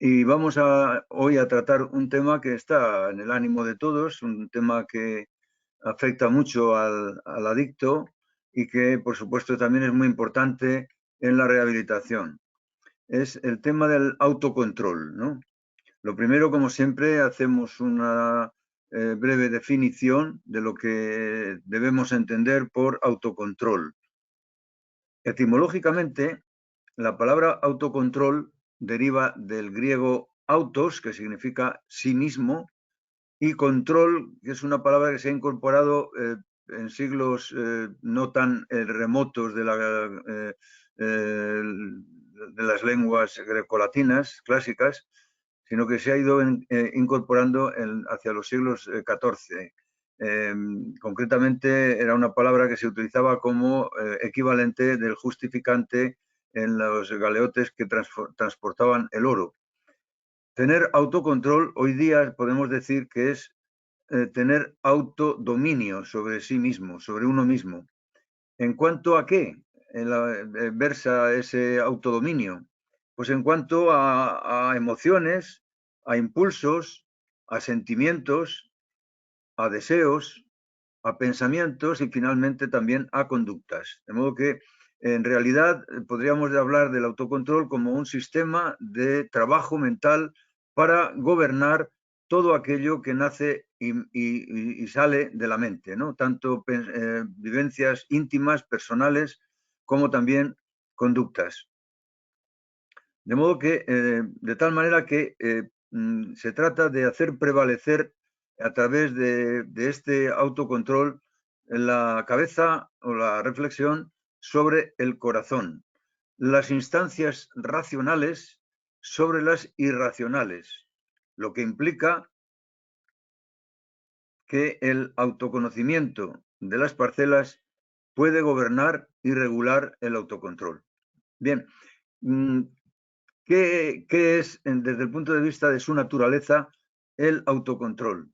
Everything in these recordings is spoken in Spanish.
Y vamos hoy a tratar un tema que está en el ánimo de todos, un tema que afecta mucho al adicto y que, por supuesto, también es muy importante en la rehabilitación. Es el tema del autocontrol, ¿no? Lo primero, como siempre, hacemos una breve definición de lo que debemos entender por autocontrol. Etimológicamente, la palabra autocontrol deriva del griego autos, que significa sí mismo, y control, que es una palabra que se ha incorporado en siglos no tan remotos de las lenguas grecolatinas clásicas, sino que se ha ido incorporando hacia los siglos XIV. Concretamente era una palabra que se utilizaba como equivalente del justificante en los galeotes que transportaban el oro. Tener autocontrol hoy día podemos decir que es tener autodominio sobre sí mismo, sobre uno mismo. ¿En cuanto a qué versa ese autodominio? Pues en cuanto a emociones, a impulsos, a sentimientos, a deseos, a pensamientos y finalmente también a conductas. De modo que en realidad podríamos hablar del autocontrol como un sistema de trabajo mental para gobernar todo aquello que nace y sale de la mente, ¿no? Tanto vivencias íntimas, personales, como también conductas. De modo que, de tal manera que se trata de hacer prevalecer a través de este autocontrol la cabeza o la reflexión sobre el corazón, las instancias racionales sobre las irracionales, lo que implica que el autoconocimiento de las parcelas puede gobernar y regular el autocontrol. Bien, ¿qué es, desde el punto de vista de su naturaleza, el autocontrol?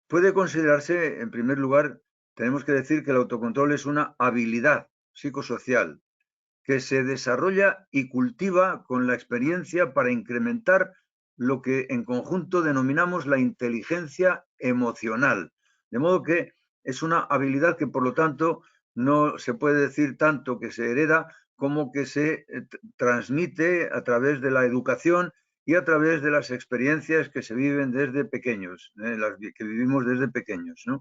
Puede considerarse, en primer lugar, tenemos que decir que el autocontrol es una habilidad psicosocial que se desarrolla y cultiva con la experiencia para incrementar lo que en conjunto denominamos la inteligencia emocional. De modo que es una habilidad que, por lo tanto, no se puede decir tanto que se hereda como que se transmite a través de la educación y a través de las experiencias que se viven desde pequeños, las que vivimos desde pequeños, ¿no?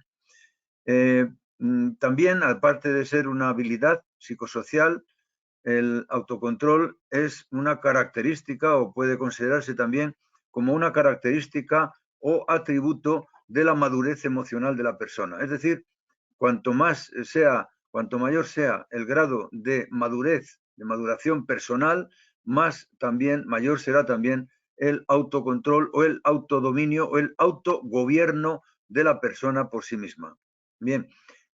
También, aparte de ser una habilidad psicosocial, el autocontrol es una característica o puede considerarse también como una característica o atributo de la madurez emocional de la persona. Es decir, cuanto mayor sea el grado de madurez, de maduración personal, mayor será también el autocontrol o el autodominio o el autogobierno de la persona por sí misma. Bien,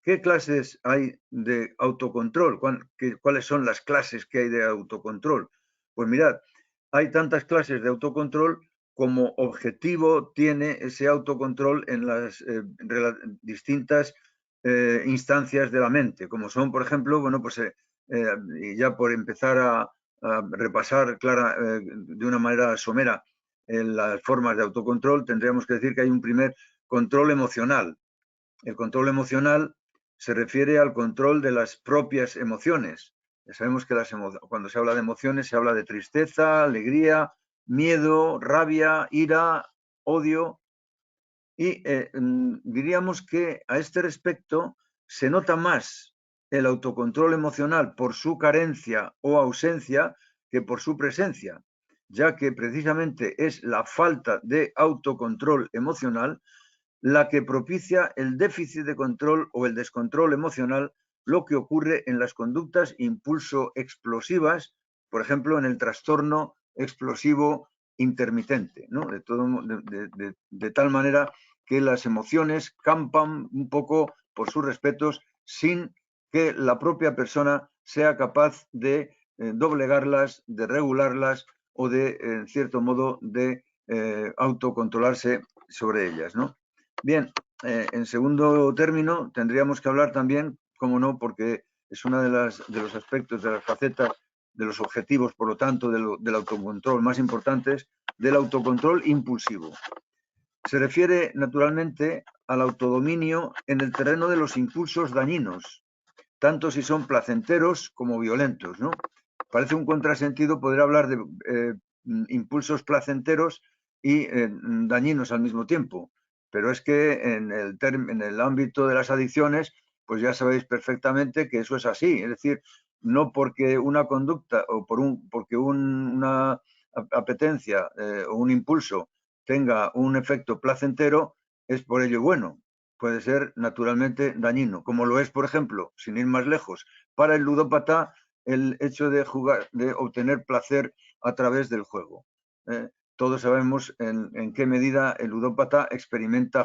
¿qué clases hay de autocontrol? ¿Cuáles son las clases que hay de autocontrol? Pues mirad, hay tantas clases de autocontrol como objetivo tiene ese autocontrol en las distintas instancias de la mente, como son, por ejemplo, bueno, pues y ya por empezar a repasar de una manera somera las formas de autocontrol, tendríamos que decir que hay un primer control emocional. El control emocional se refiere al control de las propias emociones. Ya sabemos que cuando se habla de emociones se habla de tristeza, alegría, miedo, rabia, ira, odio. Y diríamos que a este respecto se nota más el autocontrol emocional por su carencia o ausencia que por su presencia, ya que precisamente es la falta de autocontrol emocional la que propicia el déficit de control o el descontrol emocional, lo que ocurre en las conductas impulso explosivas, por ejemplo, en el trastorno explosivo intermitente, ¿no? De tal manera que las emociones campan un poco por sus respetos sin que la propia persona sea capaz de doblegarlas, de regularlas o de, en cierto modo, de autocontrolarse sobre ellas, ¿no? Bien, en segundo término, tendríamos que hablar también, como no, porque es uno de los aspectos, de las facetas los objetivos, por lo tanto, del autocontrol más importantes, del autocontrol impulsivo. Se refiere, naturalmente, al autodominio en el terreno de los impulsos dañinos, tanto si son placenteros como violentos, ¿no? Parece un contrasentido poder hablar de impulsos placenteros y dañinos al mismo tiempo, pero es que en el ámbito de las adicciones, pues ya sabéis perfectamente que eso es así, es decir, no porque una conducta o porque una apetencia o un impulso tenga un efecto placentero, es por ello bueno. Puede ser naturalmente dañino, como lo es, por ejemplo, sin ir más lejos, para el ludópata el hecho de jugar, de obtener placer a través del juego. Todos sabemos en qué medida el ludópata experimenta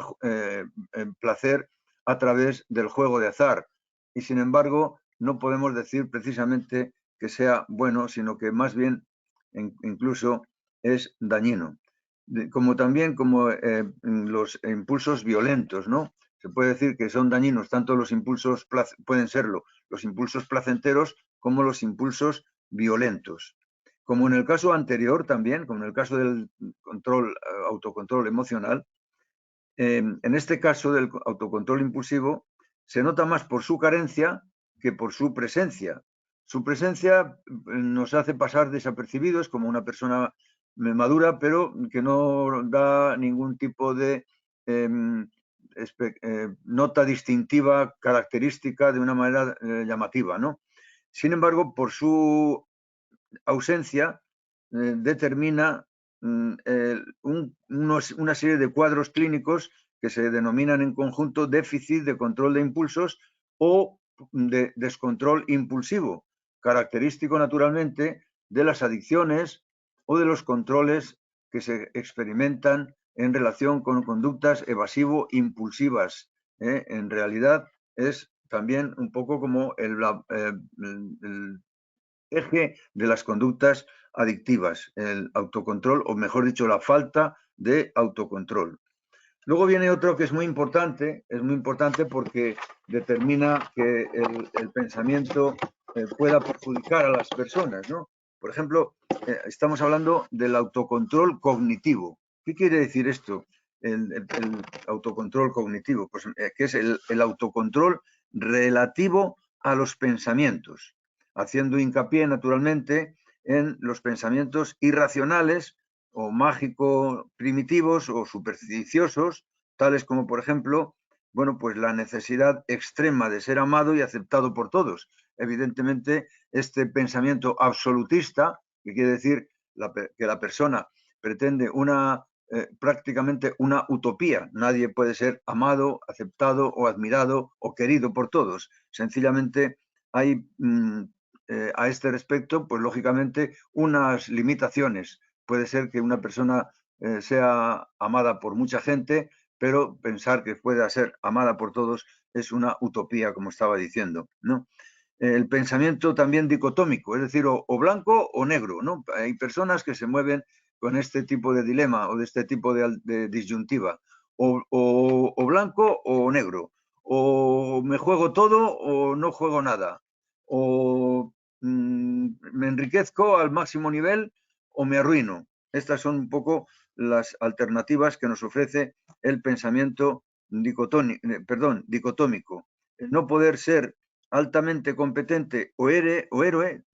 placer a través del juego de azar. Y sin embargo, no podemos decir precisamente que sea bueno, sino que más bien incluso es dañino. Como también como los impulsos violentos, ¿no? Se puede decir que son dañinos tanto los impulsos, pueden serlo, los impulsos placenteros como los impulsos violentos. Como en el caso anterior también, como en el caso del autocontrol emocional, en este caso del autocontrol impulsivo se nota más por su carencia que por su presencia. Su presencia nos hace pasar desapercibidos como una persona madura, pero que no da ningún tipo de nota distintiva, característica de una manera llamativa, ¿no? Sin embargo, por su ausencia, determina una serie de cuadros clínicos que se denominan en conjunto déficit de control de impulsos o de descontrol impulsivo, característico naturalmente de las adicciones o de los controles que se experimentan en relación con conductas evasivo-impulsivas. En realidad es también un poco como el eje de las conductas adictivas, el autocontrol, o mejor dicho, la falta de autocontrol. Luego viene otro que es muy importante porque determina que el pensamiento pueda perjudicar a las personas, ¿no? Por ejemplo, estamos hablando del autocontrol cognitivo. ¿Qué quiere decir esto? El autocontrol cognitivo, pues que es el autocontrol relativo a los pensamientos, haciendo hincapié naturalmente en los pensamientos irracionales o mágico primitivos o supersticiosos, tales como, por ejemplo, bueno, pues la necesidad extrema de ser amado y aceptado por todos. Evidentemente, este pensamiento absolutista, que quiere decir que la persona pretende prácticamente una utopía. Nadie puede ser amado, aceptado o admirado o querido por todos. Sencillamente hay a este respecto, pues lógicamente, unas limitaciones. Puede ser que una persona sea amada por mucha gente, pero pensar que pueda ser amada por todos es una utopía, como estaba diciendo, ¿no? El pensamiento también dicotómico, es decir, o blanco o negro, ¿no? Hay personas que se mueven con este tipo de dilema o de este tipo de disyuntiva, o blanco o negro, o me juego todo o no juego nada, o me enriquezco al máximo nivel o me arruino. Estas son un poco las alternativas que nos ofrece el pensamiento dicotómico. El no poder ser altamente competente o héroe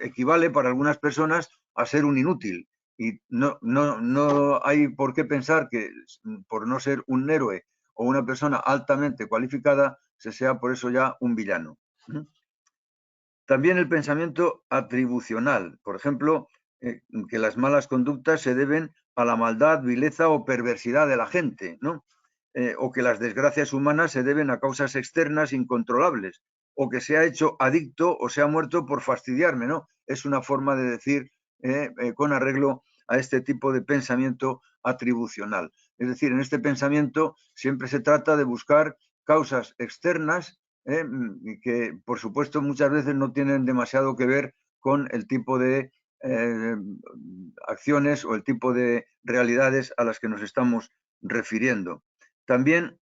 equivale para algunas personas a ser un inútil. Y no hay por qué pensar que por no ser un héroe o una persona altamente cualificada, se sea por eso ya un villano. También el pensamiento atribucional, por ejemplo, que las malas conductas se deben a la maldad, vileza o perversidad de la gente, ¿no? O que las desgracias humanas se deben a causas externas incontrolables, o que se ha hecho adicto o se ha muerto por fastidiarme, ¿no? Es una forma de decir con arreglo a este tipo de pensamiento atribucional. Es decir, en este pensamiento siempre se trata de buscar causas externas que, por supuesto, muchas veces no tienen demasiado que ver con el tipo de acciones o el tipo de realidades a las que nos estamos refiriendo. También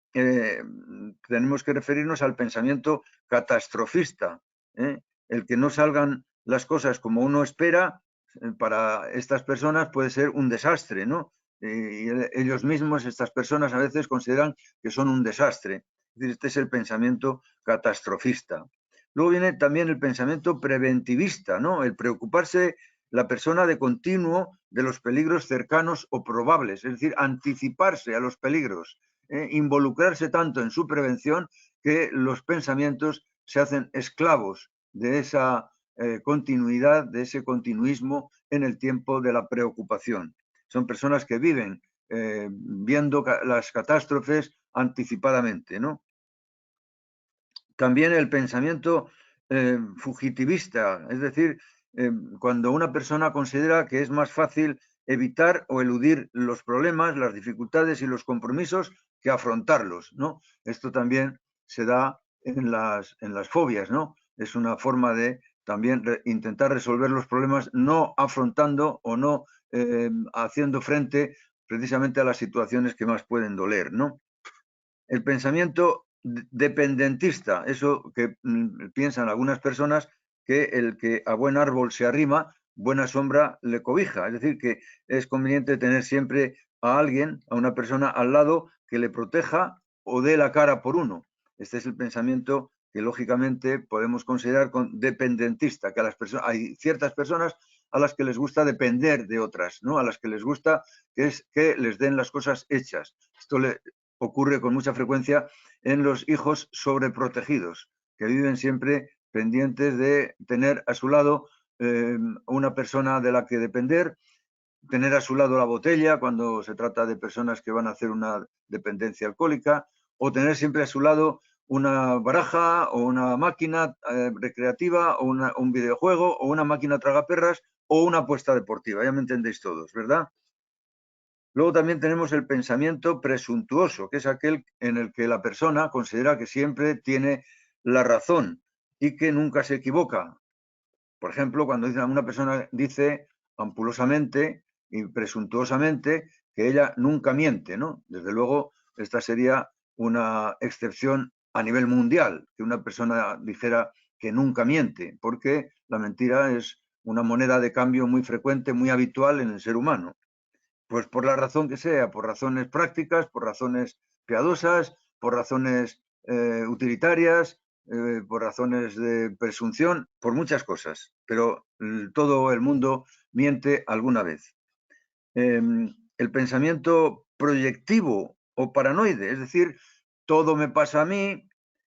tenemos que referirnos al pensamiento catastrofista, el que no salgan las cosas como uno espera, para estas personas puede ser un desastre, ¿no? Y ellos mismos, estas personas, a veces consideran que son un desastre. Es decir, este es el pensamiento catastrofista. Luego viene también el pensamiento preventivista, ¿no? El preocuparse la persona de continuo de los peligros cercanos o probables, es decir, anticiparse a los peligros, involucrarse tanto en su prevención que los pensamientos se hacen esclavos de esa continuidad, de ese continuismo en el tiempo de la preocupación. Son personas que viven viendo las catástrofes anticipadamente, ¿no? También el pensamiento fugitivista, es decir, cuando una persona considera que es más fácil evitar o eludir los problemas, las dificultades y los compromisos que afrontarlos, ¿no? Esto también se da en las fobias, ¿no? Es una forma de también intentar resolver los problemas no afrontando o no haciendo frente precisamente a las situaciones que más pueden doler, ¿no? El pensamiento dependentista, eso que piensan algunas personas, que el que a buen árbol se arrima, buena sombra le cobija. Es decir, que es conveniente tener siempre a alguien, a una persona al lado que le proteja o dé la cara por uno. Este es el pensamiento que lógicamente podemos considerar dependentista, que a las personas, hay ciertas personas a las que les gusta depender de otras, ¿no? A las que les gusta que les den las cosas hechas. Esto ocurre con mucha frecuencia en los hijos sobreprotegidos, que viven siempre pendientes de tener a su lado una persona de la que depender, tener a su lado la botella cuando se trata de personas que van a hacer una dependencia alcohólica, o tener siempre a su lado una baraja o una máquina recreativa o un videojuego o una máquina tragaperras o una apuesta deportiva. Ya me entendéis todos, ¿verdad? Luego también tenemos el pensamiento presuntuoso, que es aquel en el que la persona considera que siempre tiene la razón y que nunca se equivoca. Por ejemplo, cuando una persona dice ampulosamente y presuntuosamente que ella nunca miente, ¿no? Desde luego, esta sería una excepción a nivel mundial, que una persona dijera que nunca miente, porque la mentira es una moneda de cambio muy frecuente, muy habitual en el ser humano. Pues por la razón que sea, por razones prácticas, por razones piadosas, por razones utilitarias, por razones de presunción, por muchas cosas. Pero todo el mundo miente alguna vez. El pensamiento proyectivo o paranoide, es decir, todo me pasa a mí,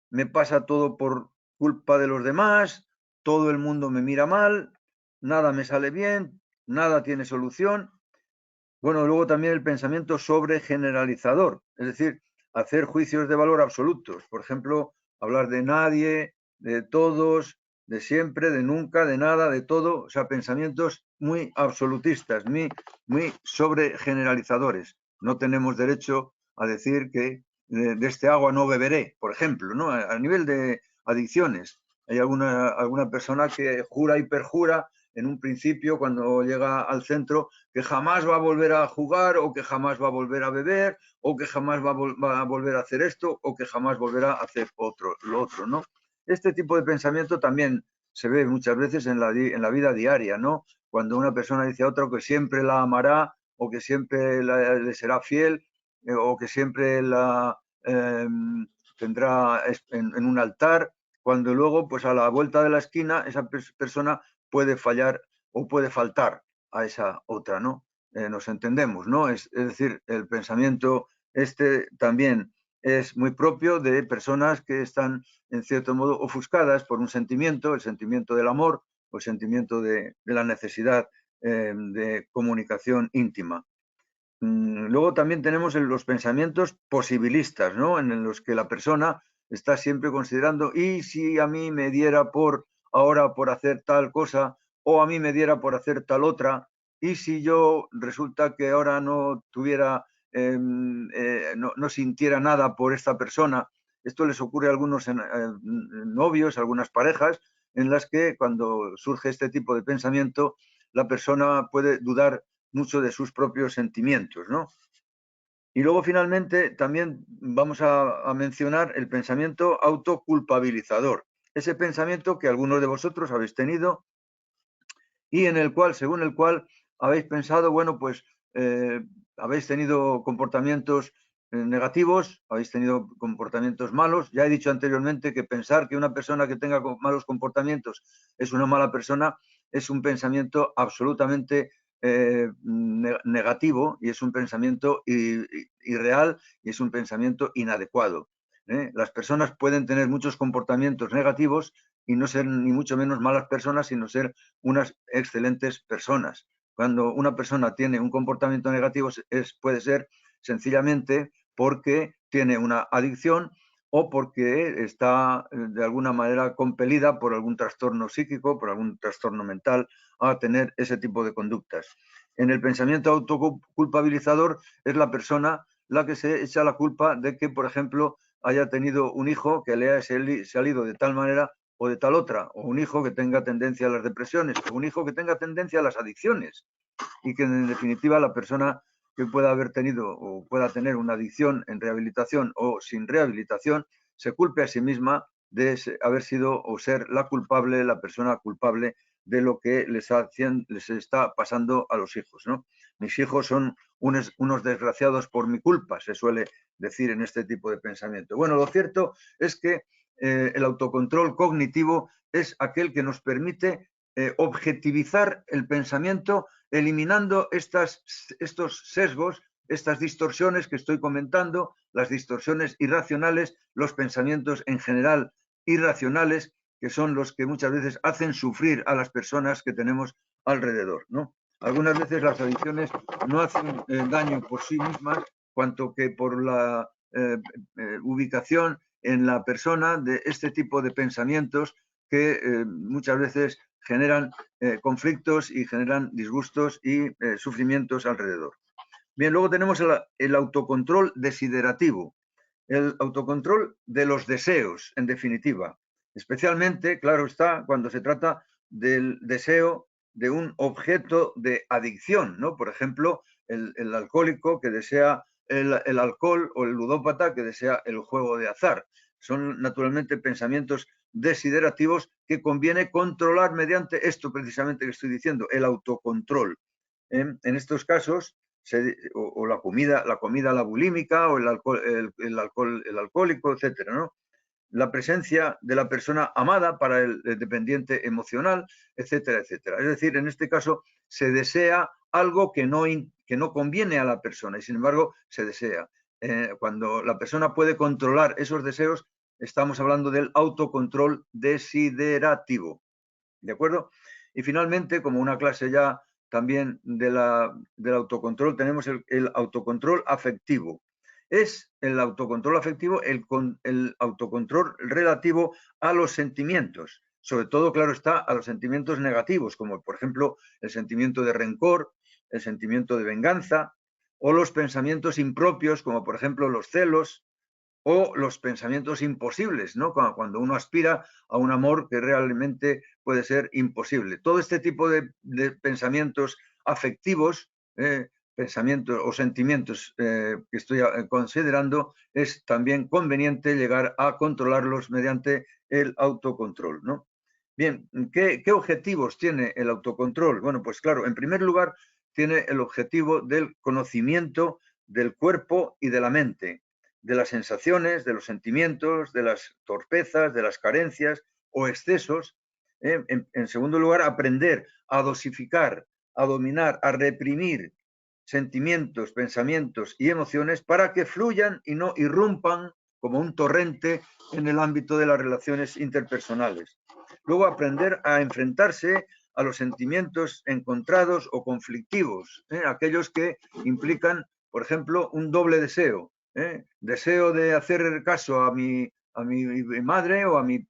me pasa todo por culpa de los demás, todo el mundo me mira mal, nada me sale bien, nada tiene solución. Bueno, luego también el pensamiento sobre generalizador, es decir, hacer juicios de valor absolutos. Por ejemplo, hablar de nadie, de todos, de siempre, de nunca, de nada, de todo. O sea, pensamientos muy absolutistas, muy sobre generalizadores. No tenemos derecho a decir que de este agua no beberé, por ejemplo, ¿no? A nivel de adicciones. Hay alguna persona que jura y perjura en un principio, cuando llega al centro, que jamás va a volver a jugar o que jamás va a volver a beber o que jamás va a volver a hacer esto o que jamás volverá a hacer lo otro, ¿no? Este tipo de pensamiento también se ve muchas veces en la vida diaria, ¿no? Cuando una persona dice a otro que siempre la amará o que siempre le será fiel o que siempre la tendrá en un altar, cuando luego, pues a la vuelta de la esquina, esa persona puede fallar o puede faltar a esa otra, ¿no? Nos entendemos, ¿no? Es decir, el pensamiento este también es muy propio de personas que están, en cierto modo, ofuscadas por un sentimiento, el sentimiento del amor o el sentimiento de la necesidad de comunicación íntima. Luego también tenemos los pensamientos posibilistas, ¿no? En los que la persona está siempre considerando, ¿y si a mí me diera por ahora por hacer tal cosa o a mí me diera por hacer tal otra? ¿Y si yo resulta que ahora no tuviera, no sintiera nada por esta persona? Esto les ocurre a algunos novios, a algunas parejas, en las que cuando surge este tipo de pensamiento, la persona puede dudar mucho de sus propios sentimientos, ¿no? Y luego finalmente también vamos a mencionar el pensamiento autoculpabilizador, ese pensamiento que algunos de vosotros habéis tenido y según el cual habéis pensado, bueno, pues habéis tenido comportamientos negativos, habéis tenido comportamientos malos. Ya he dicho anteriormente que pensar que una persona que tenga malos comportamientos es una mala persona es un pensamiento absolutamente negativo, y es un pensamiento irreal, y es un pensamiento inadecuado. Las personas pueden tener muchos comportamientos negativos y no ser ni mucho menos malas personas, sino ser unas excelentes personas. Cuando una persona tiene un comportamiento negativo puede ser sencillamente porque tiene una adicción o porque está de alguna manera compelida por algún trastorno psíquico, por algún trastorno mental, a tener ese tipo de conductas. En el pensamiento autoculpabilizador es la persona la que se echa la culpa de que, por ejemplo, haya tenido un hijo que le haya salido de tal manera o de tal otra, o un hijo que tenga tendencia a las depresiones, o un hijo que tenga tendencia a las adicciones, y que en definitiva la persona que pueda haber tenido o pueda tener una adicción en rehabilitación o sin rehabilitación se culpe a sí misma de haber sido o ser la culpable, la persona culpable de lo que les está pasando a los hijos, ¿no? Mis hijos son unos desgraciados por mi culpa, se suele decir en este tipo de pensamiento. Bueno, lo cierto es que el autocontrol cognitivo es aquel que nos permite objetivizar el pensamiento, eliminando estos sesgos, estas distorsiones que estoy comentando, las distorsiones irracionales, los pensamientos en general irracionales, que son los que muchas veces hacen sufrir a las personas que tenemos alrededor, ¿no? Algunas veces las adicciones no hacen daño por sí mismas, cuanto que por la ubicación en la persona de este tipo de pensamientos que muchas veces generan conflictos y generan disgustos y sufrimientos alrededor. Bien, luego tenemos el autocontrol desiderativo, el autocontrol de los deseos, en definitiva. Especialmente, claro está, cuando se trata del deseo de un objeto de adicción, ¿no? Por ejemplo, el alcohólico que desea el alcohol, o el ludópata que desea el juego de azar. Son naturalmente pensamientos desiderativos que conviene controlar mediante esto precisamente que estoy diciendo, el autocontrol. En estos casos, o la comida, la bulímica, o el alcohólico, etcétera, ¿no? La presencia de la persona amada para el dependiente emocional, etcétera, etcétera. Es decir, en este caso se desea algo que no conviene a la persona, y sin embargo se desea. Cuando la persona puede controlar esos deseos, estamos hablando del autocontrol desiderativo. ¿De acuerdo? Y finalmente, como una clase ya también del autocontrol, tenemos el autocontrol afectivo. Es el autocontrol afectivo el autocontrol relativo a los sentimientos, sobre todo, claro está, a los sentimientos negativos, como por ejemplo el sentimiento de rencor, el sentimiento de venganza, o los pensamientos impropios, como por ejemplo los celos, o los pensamientos imposibles, ¿no? Cuando uno aspira a un amor que realmente puede ser imposible. Todo este tipo de pensamientos afectivos, pensamientos o sentimientos que estoy considerando, es también conveniente llegar a controlarlos mediante el autocontrol, ¿no? Bien, ¿qué objetivos tiene el autocontrol? Bueno, pues claro, en primer lugar, tiene el objetivo del conocimiento del cuerpo y de la mente, de las sensaciones, de los sentimientos, de las torpezas, de las carencias o excesos. En segundo lugar, aprender a dosificar, a dominar, a reprimir sentimientos, pensamientos y emociones para que fluyan y no irrumpan como un torrente en el ámbito de las relaciones interpersonales. Luego, aprender a enfrentarse a los sentimientos encontrados o conflictivos, aquellos que implican, por ejemplo, un doble deseo. Deseo de hacer caso a mi madre o a mi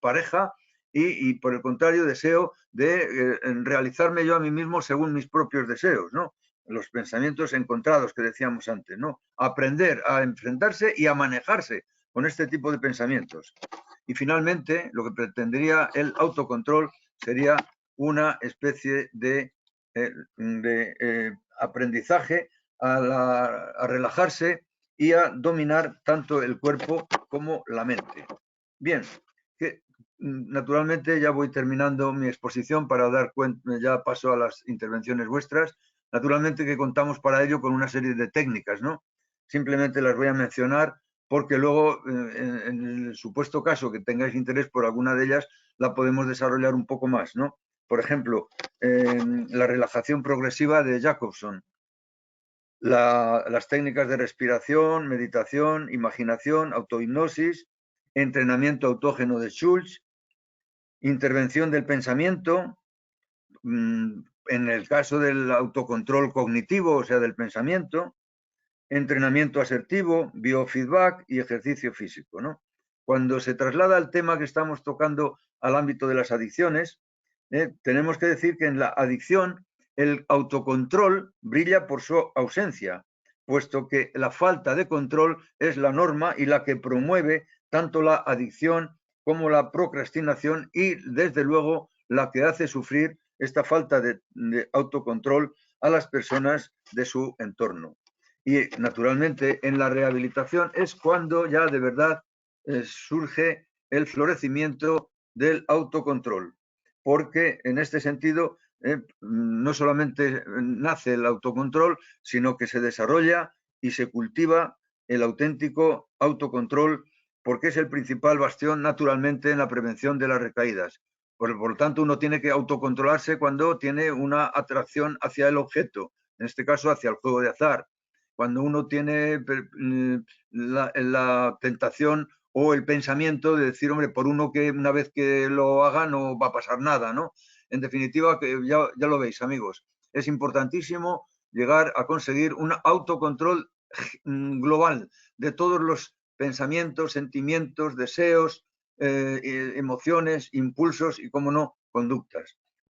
pareja, y por el contrario, deseo de realizarme yo a mí mismo según mis propios deseos, ¿no? Los pensamientos encontrados que decíamos antes, ¿no? Aprender a enfrentarse y a manejarse con este tipo de pensamientos. Y finalmente, lo que pretendería el autocontrol sería una especie de aprendizaje a relajarse y a dominar tanto el cuerpo como la mente. Bien, naturalmente ya voy terminando mi exposición para dar cuenta, ya paso a las intervenciones vuestras. Naturalmente que contamos para ello con una serie de técnicas, ¿no? Simplemente las voy a mencionar porque luego, en el supuesto caso que tengáis interés por alguna de ellas, la podemos desarrollar un poco más, ¿no? Por ejemplo, la relajación progresiva de Jacobson, las técnicas de respiración, meditación, imaginación, autohipnosis, entrenamiento autógeno de Schultz, intervención del pensamiento, en el caso del autocontrol cognitivo, o sea, del pensamiento, entrenamiento asertivo, biofeedback y ejercicio físico, ¿no? Cuando se traslada el tema que estamos tocando al ámbito de las adicciones, tenemos que decir que en la adicción el autocontrol brilla por su ausencia, puesto que la falta de control es la norma y la que promueve tanto la adicción como la procrastinación y, desde luego, la que hace sufrir esta falta de autocontrol a las personas de su entorno. Y, naturalmente, en la rehabilitación es cuando ya de verdad surge el florecimiento del autocontrol, porque en este sentido no solamente nace el autocontrol, sino que se desarrolla y se cultiva el auténtico autocontrol, porque es el principal bastión naturalmente en la prevención de las recaídas. Por lo tanto, uno tiene que autocontrolarse cuando tiene una atracción hacia el objeto, en este caso hacia el juego de azar, cuando uno tiene la tentación o el pensamiento de decir, hombre, por uno que una vez que lo haga no va a pasar nada, ¿no? En definitiva, que ya lo veis, amigos, es importantísimo llegar a conseguir un autocontrol global de todos los pensamientos, sentimientos, deseos, emociones, impulsos y, cómo no, conductas.